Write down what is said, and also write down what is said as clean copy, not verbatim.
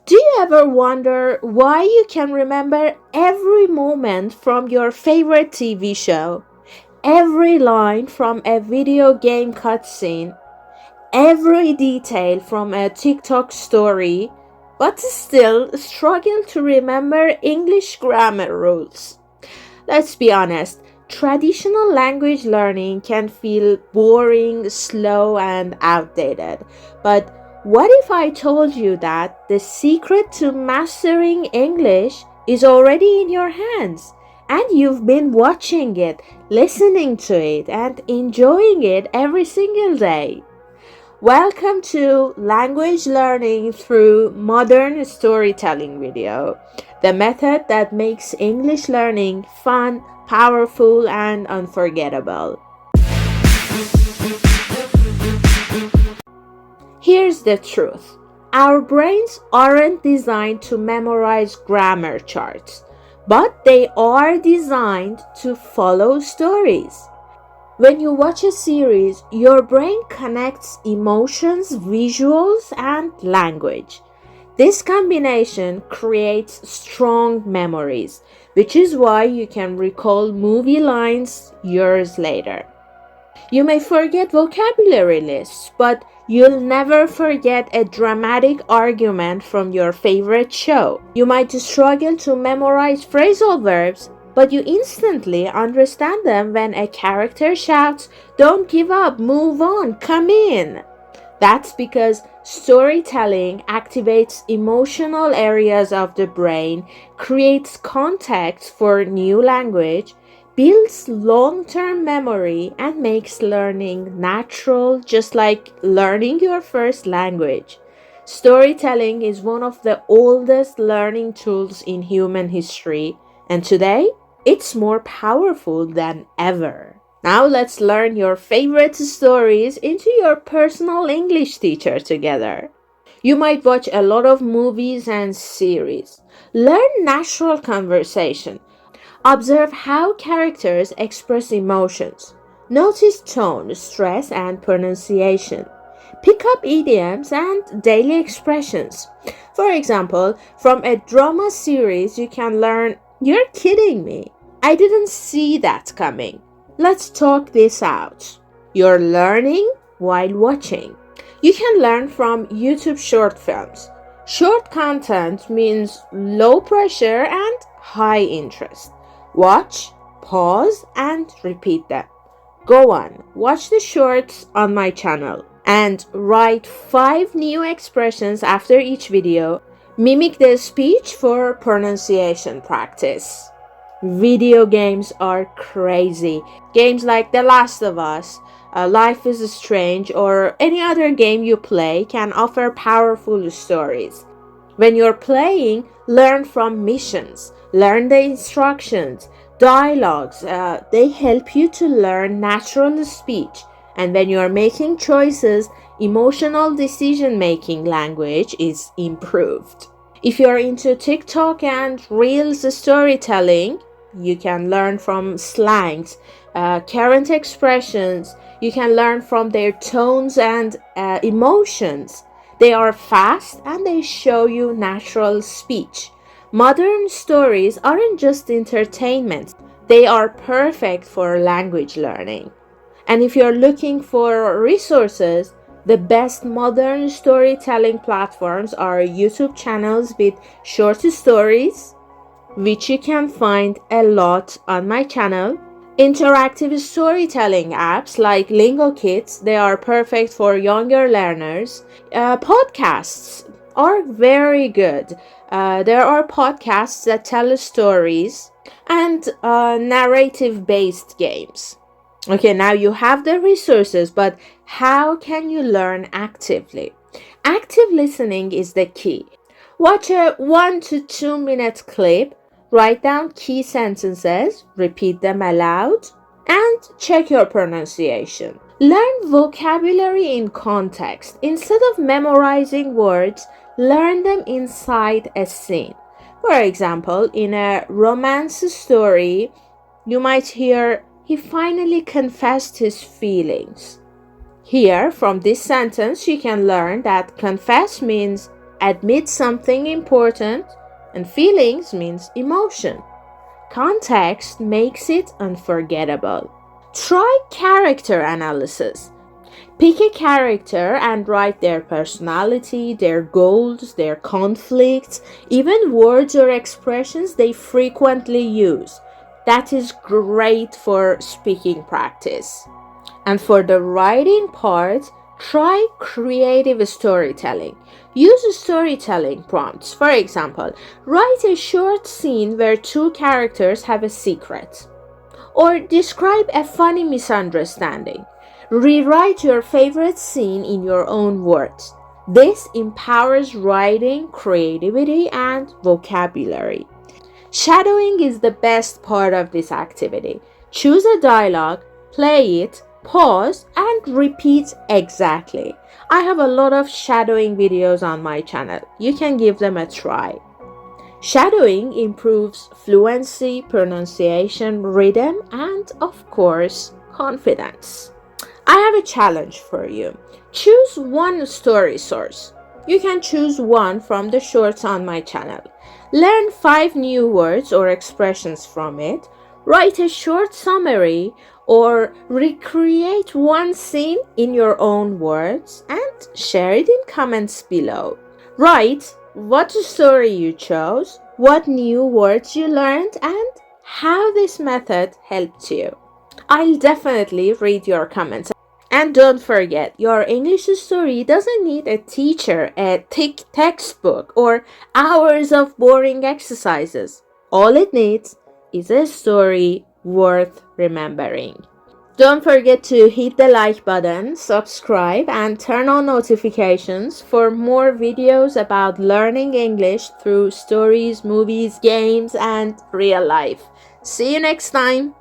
Do you ever wonder why you can remember every moment from your favorite TV show, every line from a video game cutscene, every detail from a TikTok story, but still struggle to remember English grammar rules? Let's be honest, traditional language learning can feel boring, slow, and outdated. But what if I told you that the secret to mastering English is already in your hands? And you've been watching it, listening to it, and enjoying it every single day. Welcome to Language Learning Through Modern Storytelling video, the method that makes English learning fun, powerful, and unforgettable. Here's the truth. Our brains aren't designed to memorize grammar charts, but they are designed to follow stories. When you watch a series, your brain connects emotions, visuals, and language. This combination creates strong memories, which is why you can recall movie lines years later. You may forget vocabulary lists, but you'll never forget a dramatic argument from your favorite show. You might struggle to memorize phrasal verbs, but you instantly understand them when a character shouts, "Don't give up, move on, come in." That's because storytelling activates emotional areas of the brain, creates context for new language, builds long-term memory, and makes learning natural, just like learning your first language. Storytelling is one of the oldest learning tools in human history, and today, it's more powerful than ever. Now let's learn your favorite stories into your personal English teacher together. You might watch a lot of movies and series. Learn natural conversation. Observe how characters express emotions. Notice tone, stress, and pronunciation. Pick up idioms and daily expressions. For example, from a drama series, you can learn, "You're kidding me. I didn't see that coming. Let's talk this out." You're learning while watching. You can learn from YouTube short films. Short content means low pressure and high interest. Watch, pause, and repeat them. Go on, watch the shorts on my channel and write 5 new expressions after each video. Mimic the speech for pronunciation practice. Video games are crazy. Games like The Last of Us, Life is Strange, or any other game you play can offer powerful stories. When you're playing, learn from missions, learn the instructions, dialogues. They help you to learn natural speech. And when you're making choices, emotional decision-making language is improved. If you're into TikTok and Reels storytelling, you can learn from slangs, current expressions. You can learn from their tones and emotions. They are fast and they show you natural speech. Modern stories aren't just entertainment, they are perfect for language learning. And if you're looking for resources, the best modern storytelling platforms are YouTube channels with short stories, which you can find a lot on my channel. Interactive storytelling apps like Lingo Kits, they are perfect for younger learners. Podcasts are very good. There are podcasts that tell stories and narrative-based games. Okay, now you have the resources, but how can you learn actively? Active listening is the key. Watch a 1 to 2 minute clip, write down key sentences, repeat them aloud, and check your pronunciation. Learn vocabulary in context. Instead of memorizing words, learn them inside a scene. For example, in a romance story, you might hear, "He finally confessed his feelings." Here, from this sentence, you can learn that confess means admit something important, and feelings means emotion. Context makes it unforgettable. Try character analysis. Pick a character and write their personality, their goals, their conflicts, even words or expressions they frequently use. That is great for speaking practice. And for the writing part, try creative storytelling. Use storytelling prompts. For example, write a short scene where two characters have a secret. Or describe a funny misunderstanding. Rewrite your favorite scene in your own words. This empowers writing, creativity, and vocabulary. Shadowing is the best part of this activity. Choose a dialogue, play it, pause, and repeat exactly. I have a lot of shadowing videos on my channel. You can give them a try. Shadowing improves fluency, pronunciation, rhythm, and of course, confidence. I have a challenge for you. Choose one story source. You can choose one from the shorts on my channel. Learn 5 new words or expressions from it. Write a short summary or recreate one scene in your own words and share it in comments below. Write what story you chose, what new words you learned, and how this method helped you. I'll definitely read your comments. And don't forget, your English story doesn't need a teacher, a thick textbook, or hours of boring exercises. All it needs is a story worth remembering. Don't forget to hit the like button, subscribe, and turn on notifications for more videos about learning English through stories, movies, games, and real life. See you next time!